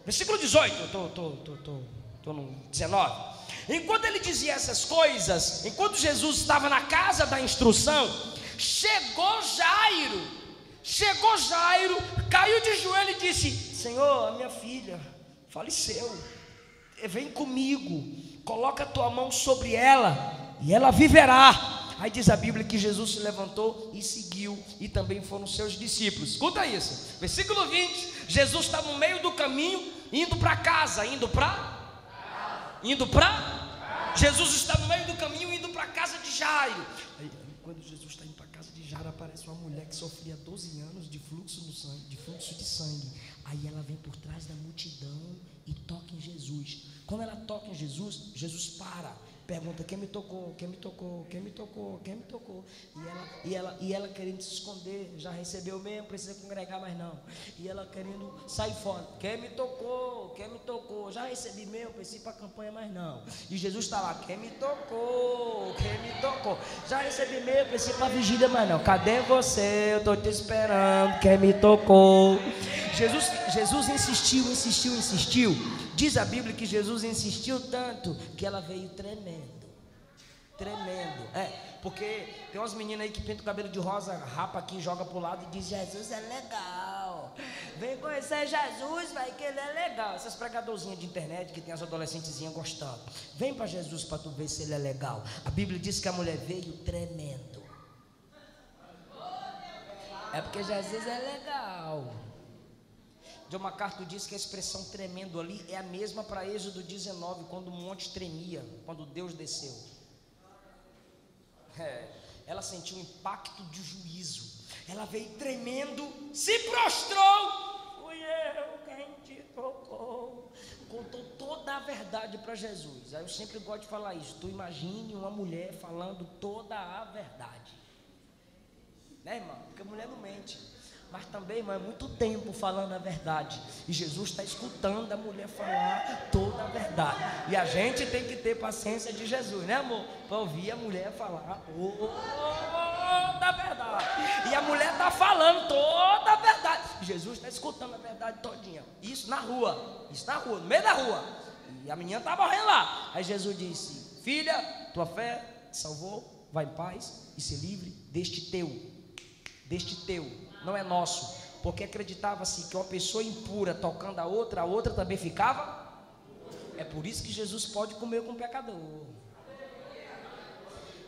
Versículo 18, estou no 19. Enquanto ele dizia essas coisas, enquanto Jesus estava na casa da instrução, chegou Jairo, caiu de joelho e disse: Senhor, a minha filha faleceu, vem comigo, coloca a tua mão sobre ela e ela viverá. Aí diz a Bíblia que Jesus se levantou e seguiu, e também foram seus discípulos. Escuta isso, versículo 20, Jesus está no meio do caminho, indo para casa, indo para Jesus está no meio do caminho indo para a casa de Jairo. Aí, quando Jesus está indo para a casa de Jairo, aparece uma mulher que sofria 12 anos de fluxo de sangue. Aí ela vem por trás da multidão e toca em Jesus. Quando ela toca em Jesus, Jesus para, pergunta: quem me tocou? Quem me tocou? Quem me tocou? Quem me tocou? E ela querendo se esconder, já recebeu mesmo, precisa congregar mais não. E ela querendo sair fora: quem me tocou? Quem me tocou? Já recebi mesmo, precisa ir para a campanha mais não. E Jesus está lá: quem me tocou? Quem me tocou? Já recebi mesmo, precisa ir para a vigília mais não. Cadê você? Eu estou te esperando. Quem me tocou? Jesus insistiu. Diz a Bíblia que Jesus insistiu tanto que ela veio tremendo. Porque tem umas meninas aí que pintam o cabelo de rosa, rapa aqui, joga pro lado e diz: Jesus é legal. Vem conhecer Jesus, vai que ele é legal. Essas pregadorzinhas de internet que tem as adolescentezinhas gostando. Vem para Jesus para tu ver se ele é legal. A Bíblia diz que a mulher veio tremendo. É porque Jesus é legal. John MacArthur diz que a expressão tremendo ali é a mesma para Êxodo 19, quando o monte tremia, quando Deus desceu. Ela sentiu o impacto de juízo. Ela veio tremendo, se prostrou. Fui eu quem te tocou. Contou toda a verdade para Jesus. Aí eu sempre gosto de falar isso. Tu imagine uma mulher falando toda a verdade, né, irmão? Porque a mulher não mente. Mas também, irmão, é muito tempo falando a verdade. E Jesus está escutando a mulher falar toda a verdade. E a gente tem que ter paciência de Jesus, né, amor? Para ouvir a mulher falar toda a verdade. E a mulher está falando toda a verdade. Jesus está escutando a verdade todinha. Isso na rua, no meio da rua. E a menina está morrendo lá. Aí Jesus disse: filha, tua fé salvou, vai em paz e se livre deste teu. Não é nosso, porque acreditava-se que uma pessoa impura tocando a outra também ficava. É por isso que Jesus pode comer com o pecador.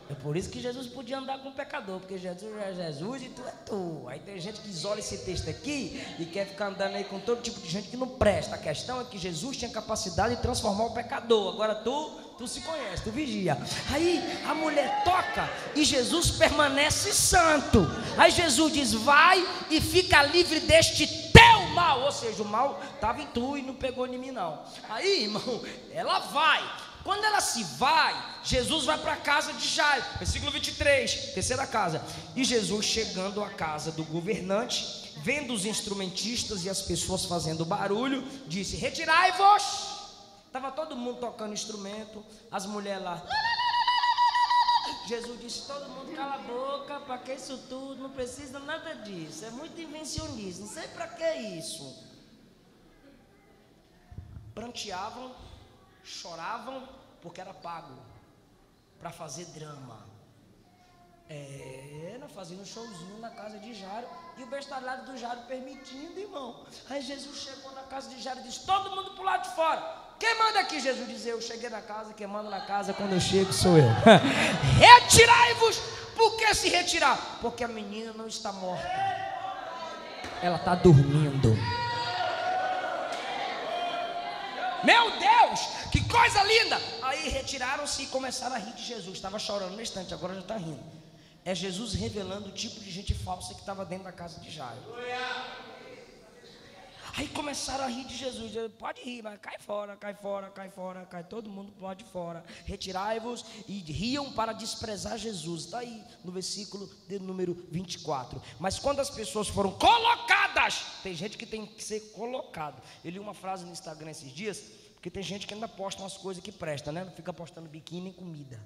É por isso que Jesus podia andar com o pecador, porque Jesus é Jesus e tu é tu. Aí tem gente que isola esse texto aqui e quer ficar andando aí com todo tipo de gente que não presta. A questão é que Jesus tinha capacidade de transformar o pecador. Agora tu se conhece, tu vigia. Aí a mulher toca e Jesus permanece santo. Aí Jesus diz: vai e fica livre deste teu mal. Ou seja, o mal estava em tu e não pegou em mim não. Aí, irmão, ela vai. Quando ela se vai, Jesus vai para a casa de Jairo. Versículo 23, terceira casa. E Jesus, chegando à casa do governante, vendo os instrumentistas e as pessoas fazendo barulho, disse: retirai-vos. Estava todo mundo tocando instrumento, as mulheres lá. Jesus disse: todo mundo cala a boca, para que isso tudo? Não precisa nada disso, é muito invencionismo, não sei para que isso. Pranteavam, choravam, porque era pago para fazer drama. Fazendo um showzinho na casa de Jairo, e o bestalhado do Jairo permitindo, irmão. Aí Jesus chegou na casa de Jairo e disse: todo mundo para o lado de fora. Quem manda aqui? Jesus diz: eu cheguei na casa, quem manda na casa quando eu chego sou eu. Retirai-vos. Por que se retirar? Porque a menina não está morta, ela está dormindo. Meu Deus, que coisa linda! Aí retiraram-se e começaram a rir de Jesus. Estava chorando no instante, agora já está rindo. É Jesus revelando o tipo de gente falsa que estava dentro da casa de Jairo. Aí começaram a rir de Jesus. Pode rir, mas cai fora, cai todo mundo pode fora. Retirai-vos. E riam para desprezar Jesus. Está aí no versículo de número 24. Mas quando as pessoas foram colocadas, tem gente que tem que ser colocado. Eu li uma frase no Instagram esses dias, porque tem gente que ainda posta umas coisas que prestam, né? Não fica postando biquíni nem comida.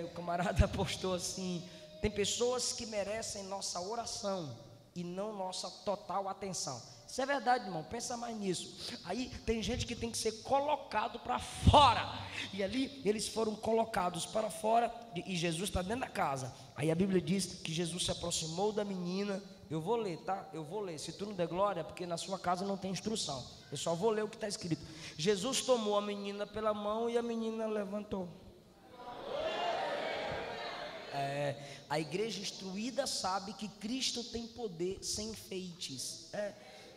O camarada postou assim: tem pessoas que merecem nossa oração e não nossa total atenção. Isso é verdade, irmão, pensa mais nisso. Aí tem gente que tem que ser colocado para fora. E ali eles foram colocados para fora. E Jesus está dentro da casa. Aí a Bíblia diz que Jesus se aproximou da menina. Eu vou ler, tá? Eu vou ler. Se tu não der glória, porque na sua casa não tem instrução. Eu só vou ler o que está escrito. Jesus tomou a menina pela mão e a menina levantou. A igreja instruída sabe que Cristo tem poder sem enfeites.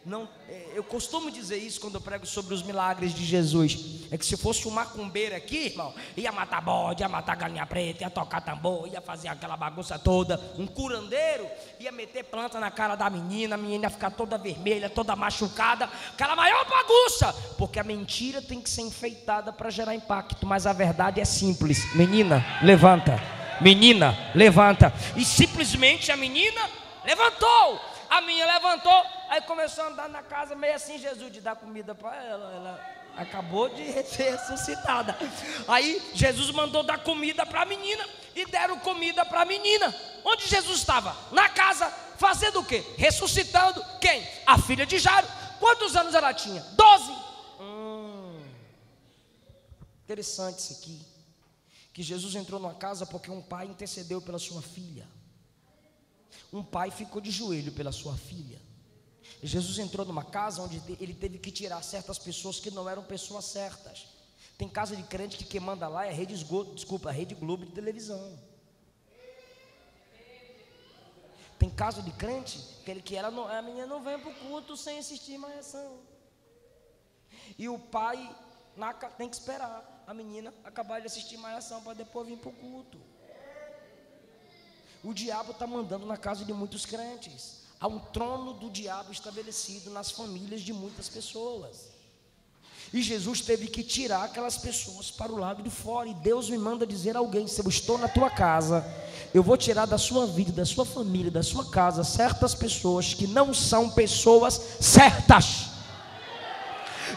Não, eu costumo dizer isso quando eu prego sobre os milagres de Jesus. É que se fosse um macumbeiro aqui, irmão, ia matar bode, ia matar galinha preta, ia tocar tambor, ia fazer aquela bagunça toda. Um curandeiro ia meter planta na cara da menina, a menina ia ficar toda vermelha, toda machucada, aquela maior bagunça. Porque a mentira tem que ser enfeitada para gerar impacto, mas a verdade é simples. Menina, levanta. Menina, levanta. E simplesmente a menina levantou. A menina levantou, aí começou a andar na casa meio assim, Jesus de dar comida para ela. Ela acabou de ser ressuscitada. Aí Jesus mandou dar comida para a menina e deram comida para a menina. Onde Jesus estava? Na casa, fazendo o quê? Ressuscitando quem? A filha de Jairo. Quantos anos ela tinha? 12. Interessante isso aqui. Que Jesus entrou numa casa porque um pai intercedeu pela sua filha. Um pai ficou de joelho pela sua filha. Jesus entrou numa casa onde ele teve que tirar certas pessoas que não eram pessoas certas. Tem casa de crente que quem manda lá é a Rede Globo de televisão. Tem casa de crente que a menina não vem para o culto sem assistir malhação. E o pai tem que esperar a menina acabar de assistir malhação para depois vir para o culto. O diabo está mandando na casa de muitos crentes. Há um trono do diabo estabelecido nas famílias de muitas pessoas. E Jesus teve que tirar aquelas pessoas para o lado de fora. E Deus me manda dizer a alguém: se eu estou na tua casa, eu vou tirar da sua vida, da sua família, da sua casa, certas pessoas que não são pessoas certas.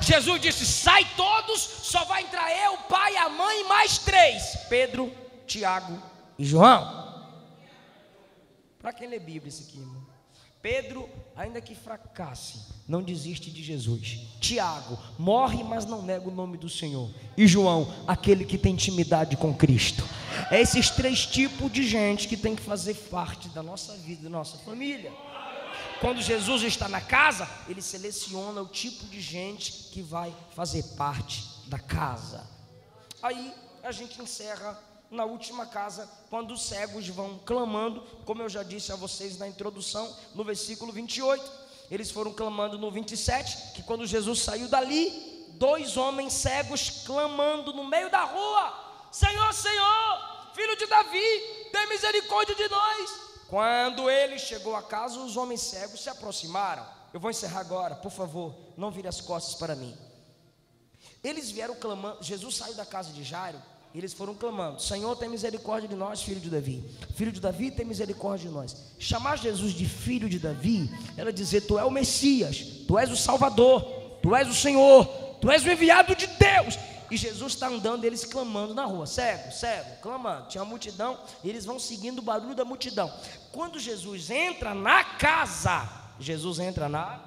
Jesus disse: sai todos, só vai entrar eu, o pai, a mãe e mais 3: Pedro, Tiago e João. Para quem lê Bíblia isso aqui, irmão? Pedro, ainda que fracasse, não desiste de Jesus. Tiago, morre, mas não nega o nome do Senhor. E João, aquele que tem intimidade com Cristo. É esses 3 tipos de gente que tem que fazer parte da nossa vida, da nossa família. Quando Jesus está na casa, ele seleciona o tipo de gente que vai fazer parte da casa. Aí a gente encerra na última casa, quando os cegos vão clamando, como eu já disse a vocês na introdução, no versículo 28, eles foram clamando no 27, que quando Jesus saiu dali, 2 homens cegos clamando no meio da rua: Senhor, Senhor, filho de Davi, tem misericórdia de nós. Quando ele chegou a casa, os homens cegos se aproximaram. Eu vou encerrar agora, por favor, não vire as costas para mim. Eles vieram clamando. Jesus saiu da casa de Jairo. Eles foram clamando: Senhor, tem misericórdia de nós, filho de Davi. Filho de Davi, tem misericórdia de nós. Chamar Jesus de filho de Davi era dizer: tu és o Messias, tu és o Salvador, tu és o Senhor, tu és o enviado de Deus. E Jesus está andando, eles clamando na rua, cego, clamando. Tinha uma multidão, e eles vão seguindo o barulho da multidão. Quando Jesus entra na casa, Jesus entra na...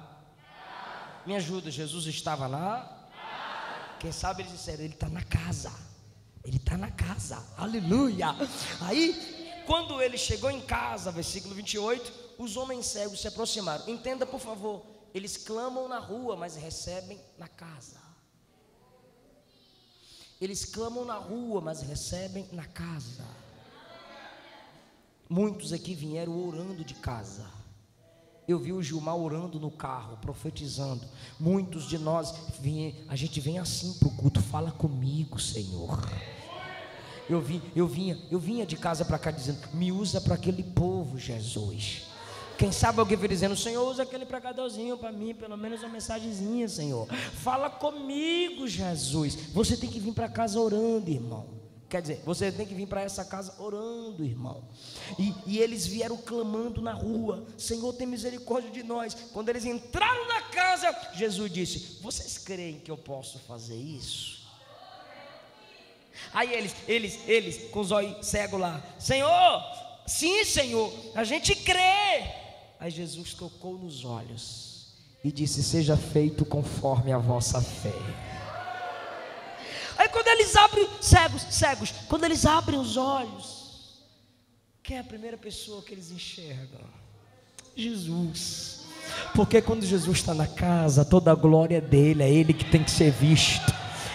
Me ajuda, Jesus estava na... Quem sabe eles disseram: ele está na casa. Ele está na casa, aleluia. Aí, quando ele chegou em casa, versículo 28, os homens cegos se aproximaram. Entenda, por favor, eles clamam na rua, mas recebem na casa. Eles clamam na rua, mas recebem na casa. Muitos aqui vieram orando de casa. Eu vi o Gilmar orando no carro, profetizando. Muitos de nós, a gente vem assim para o culto: fala comigo, Senhor. Eu vinha de casa para cá dizendo: me usa para aquele povo, Jesus. Quem sabe alguém vai dizendo: Senhor, usa aquele pregadorzinho para mim, pelo menos uma mensagenzinha, Senhor. Fala comigo, Jesus. Você tem que vir para casa orando, irmão. Quer dizer, você tem que vir para essa casa orando, irmão. E eles vieram clamando na rua: Senhor, tem misericórdia de nós. Quando eles entraram na casa, Jesus disse: vocês creem que eu posso fazer isso? Aí eles com os olhos cegos lá: Senhor, sim, Senhor, a gente crê. Aí Jesus tocou nos olhos e disse: seja feito conforme a vossa fé. Aí quando eles abrem, cegos, quando eles abrem os olhos, quem é a primeira pessoa que eles enxergam? Jesus. Porque quando Jesus está na casa, toda a glória é dele, é ele que tem que ser visto,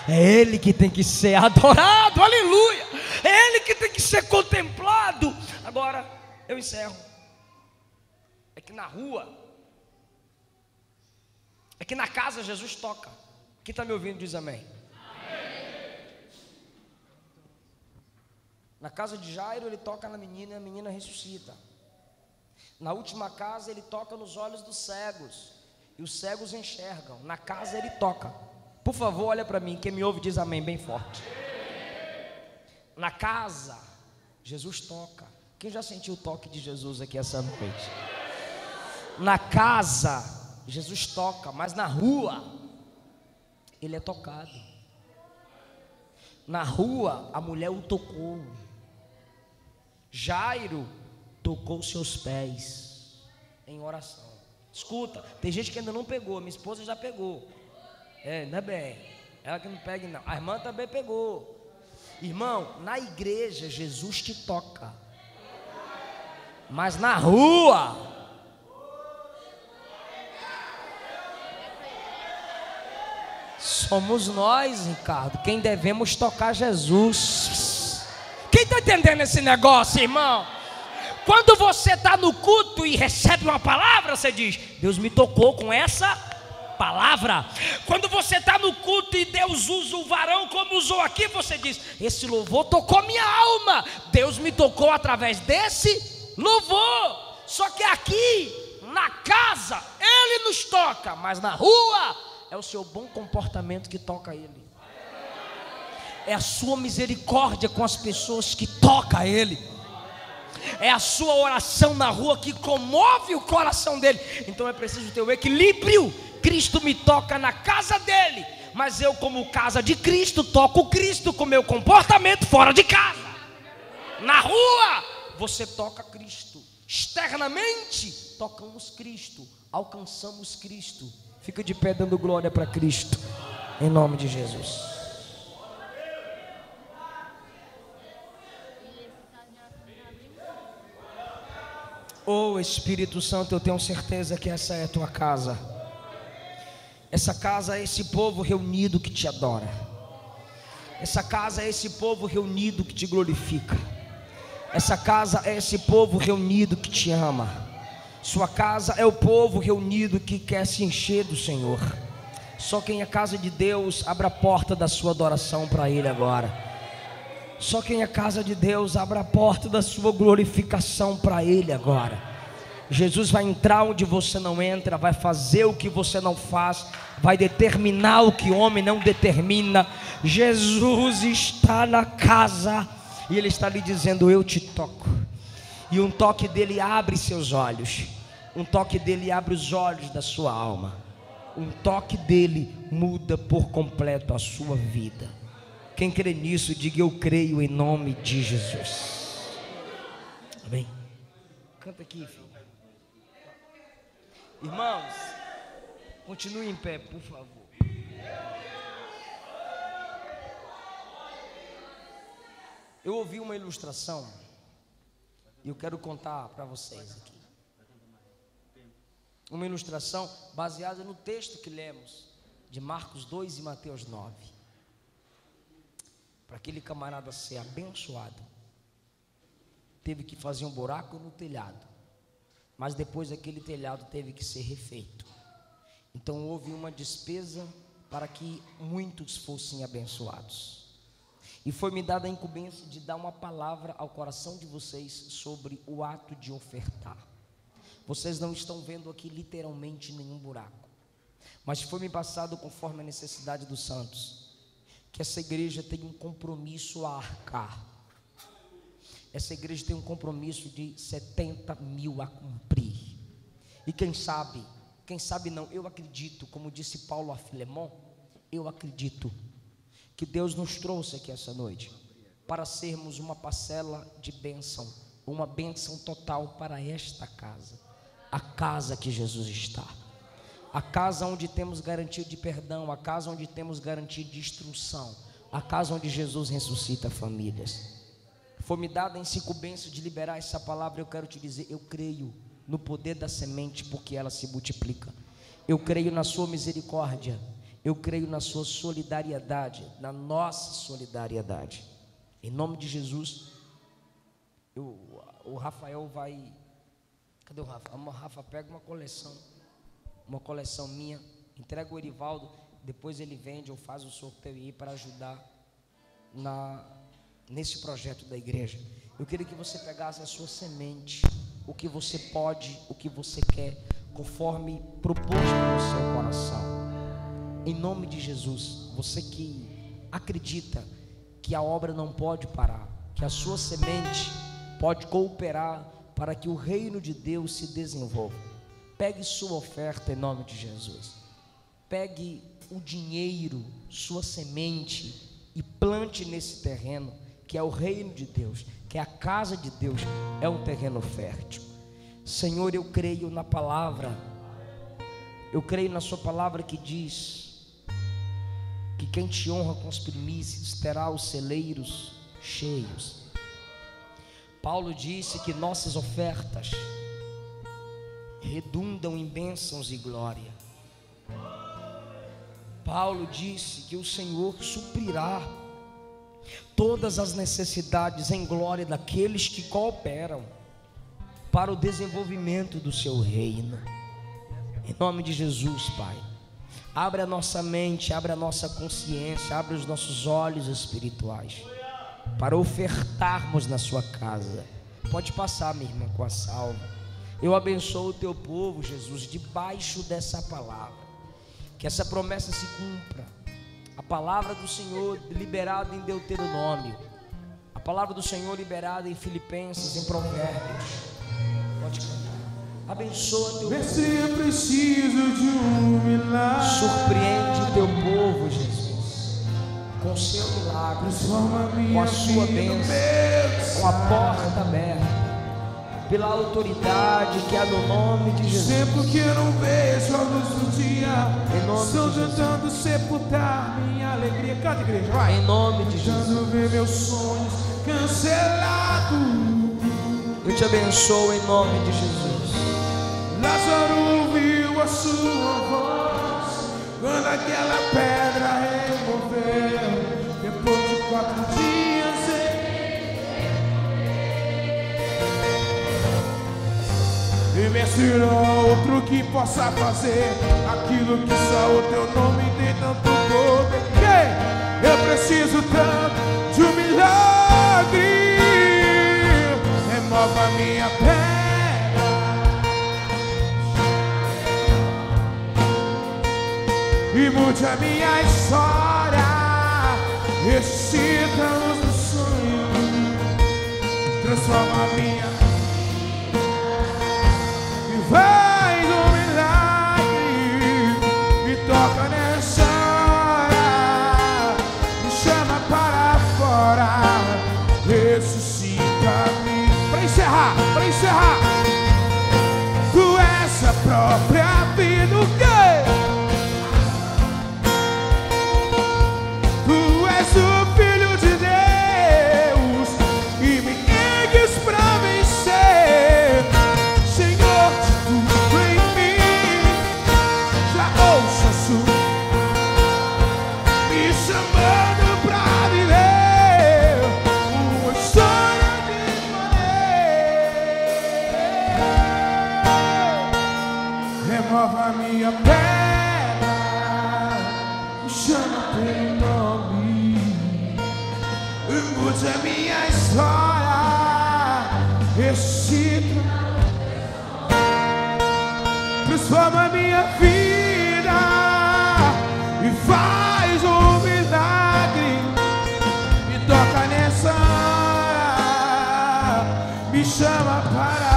é ele que tem que ser adorado, aleluia, é ele que tem que ser contemplado. Agora eu encerro. É que na rua Aqui na casa Jesus toca. Quem está me ouvindo diz amém. Na casa de Jairo ele toca na menina e a menina ressuscita. Na última casa ele toca nos olhos dos cegos e os cegos enxergam. Na casa ele toca. Por favor, olha para mim, quem me ouve diz amém bem forte. Na casa Jesus toca. Quem já sentiu o toque de Jesus aqui essa noite? Na casa Jesus toca, mas na rua ele é tocado. Na rua a mulher o tocou. Jairo tocou seus pés em oração. Escuta, tem gente que ainda não pegou. Minha esposa já pegou. Ainda bem. Ela que não pega não. A irmã também pegou. Irmão, na igreja Jesus te toca, mas na rua somos nós, Ricardo, quem devemos tocar Jesus. Quem está entendendo esse negócio, irmão? Quando você está no culto e recebe uma palavra, você diz: Deus me tocou com essa palavra. Quando você está no culto e Deus usa o varão como usou aqui, você diz: esse louvor tocou minha alma, Deus me tocou através desse louvor. Só que aqui na casa Ele nos toca, mas na rua é o seu bom comportamento que toca Ele. É a sua misericórdia com as pessoas que toca Ele. É a sua oração na rua que comove o coração dele. Então é preciso ter o equilíbrio. Cristo me toca na casa dele, mas eu, como casa de Cristo, toco Cristo com meu comportamento fora de casa. Na rua você toca Cristo. Externamente tocamos Cristo, alcançamos Cristo. Fica de pé dando glória para Cristo, em nome de Jesus. Oh Espírito Santo, eu tenho certeza que essa é a tua casa. Essa casa é esse povo reunido que te adora. Essa casa é esse povo reunido que te glorifica. Essa casa é esse povo reunido que te ama. Sua casa é o povo reunido que quer se encher do Senhor. Só quem é casa de Deus, abra a porta da sua adoração para Ele agora. Só quem é casa de Deus, abra a porta da sua glorificação para Ele agora. Jesus vai entrar onde você não entra, vai fazer o que você não faz, vai determinar o que o homem não determina. Jesus está na casa e Ele está lhe dizendo: eu te toco. E um toque dele abre seus olhos, um toque dele abre os olhos da sua alma, um toque dele muda por completo a sua vida. Quem crê nisso, diga: eu creio, em nome de Jesus. Amém. Canta aqui, filho. Irmãos, continue em pé, por favor. Eu ouvi uma ilustração e eu quero contar para vocês aqui. Uma ilustração baseada no texto que lemos de Marcos 2 e Mateus 9. Para aquele camarada ser abençoado, teve que fazer um buraco no telhado. Mas depois aquele telhado teve que ser refeito. Então houve uma despesa para que muitos fossem abençoados. E foi-me dada a incumbência de dar uma palavra ao coração de vocês sobre o ato de ofertar. Vocês não estão vendo aqui literalmente nenhum buraco, mas foi-me passado conforme a necessidade dos santos, que essa igreja tem um compromisso a arcar. Essa igreja tem um compromisso de 70 mil a cumprir. E quem sabe não, eu acredito, como disse Paulo a Filemon, eu acredito que Deus nos trouxe aqui essa noite para sermos uma parcela de bênção, uma bênção total para esta casa, a casa que Jesus está, a casa onde temos garantia de perdão, a casa onde temos garantia de instrução, a casa onde Jesus ressuscita famílias. Foi-me dada a incumbência de liberar essa palavra. Eu quero te dizer: eu creio no poder da semente, porque ela se multiplica. Eu creio na sua misericórdia. Eu creio na sua solidariedade, na nossa solidariedade. Em nome de Jesus. O Rafael vai... Cadê o Rafa? Rafa, pega uma coleção minha Entrega o Erivaldo, depois ele vende ou faz o sorteio aí para ajudar nesse projeto da igreja. Eu queria que você pegasse a sua semente, o que você pode, o que você quer, conforme proposto no seu coração. Em nome de Jesus, você que acredita que a obra não pode parar, que a sua semente pode cooperar para que o reino de Deus se desenvolva, pegue sua oferta em nome de Jesus. Pegue o dinheiro, sua semente e plante nesse terreno que é o reino de Deus, que é a casa de Deus, é um terreno fértil. Senhor, eu creio na palavra, eu creio na sua palavra que diz que quem te honra com as primícias terá os celeiros cheios. Paulo disse que nossas ofertas redundam em bênçãos e glória. Paulo disse que o Senhor suprirá todas as necessidades em glória daqueles que cooperam para o desenvolvimento do seu reino. Em nome de Jesus, Pai, abre a nossa mente, abre a nossa consciência, abre os nossos olhos espirituais para ofertarmos na sua casa. Pode passar, minha irmã, com a salva. Eu abençoo o teu povo, Jesus, debaixo dessa palavra, que essa promessa se cumpra. A palavra do Senhor liberada em Deuteronômio, a palavra do Senhor liberada em Filipenses, em Provérbios. Pode cantar. Abençoa teu povo. Eu preciso de um milagre. Surpreende teu povo, Jesus, com o seu milagre, com a sua bênção, com a porta aberta, pela autoridade que há no nome de Jesus. Sempre que eu não vejo a luz do dia, estou tentando sepultar minha alegria. Cada igreja, vai. Em nome de Jesus. Tentando ver meus sonhos cancelados. Eu te abençoo em nome de Jesus. Lázaro ouviu a sua voz quando aquela pedra removeu. Depois de 4 dias e me ensinou outro que possa fazer aquilo que só o teu nome tem tanto poder. Eu preciso tanto de um milagre. Remova a minha pedra e mude a minha história. Ressuscita-nos do sonho, transforma a minha. Faz um milagre, me toca nessa hora, me chama para fora, ressuscita-me. Para encerrar, tu és a própria vida, o quê? Tu és o Filho de Deus e me ergues para vencer, Senhor. Me chamando pra viver uma história de poder. Remova a minha pedra, me chama pelo nome, mude a minha história, ressuscita, transforma a minha vida e faz um milagre. Me toca nessa hora, me chama para